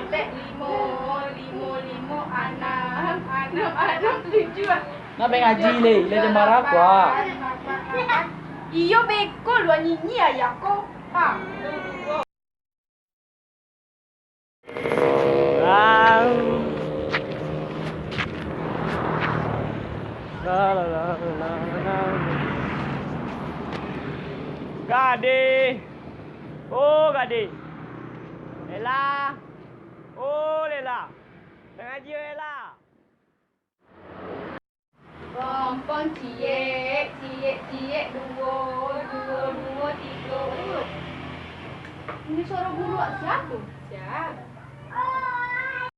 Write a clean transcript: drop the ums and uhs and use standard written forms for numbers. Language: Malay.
pendek 5, 5, 5, 6, 7. Nak ngaji le marah kuah. Iyo beko lu nyinyi ayah ko. Ha. Gade. Oh, Gade. Lela. Oh, Lela. Ngaji Lela. Pompong ciek, dua, tiga. Ini suara guru siapa? Siapa?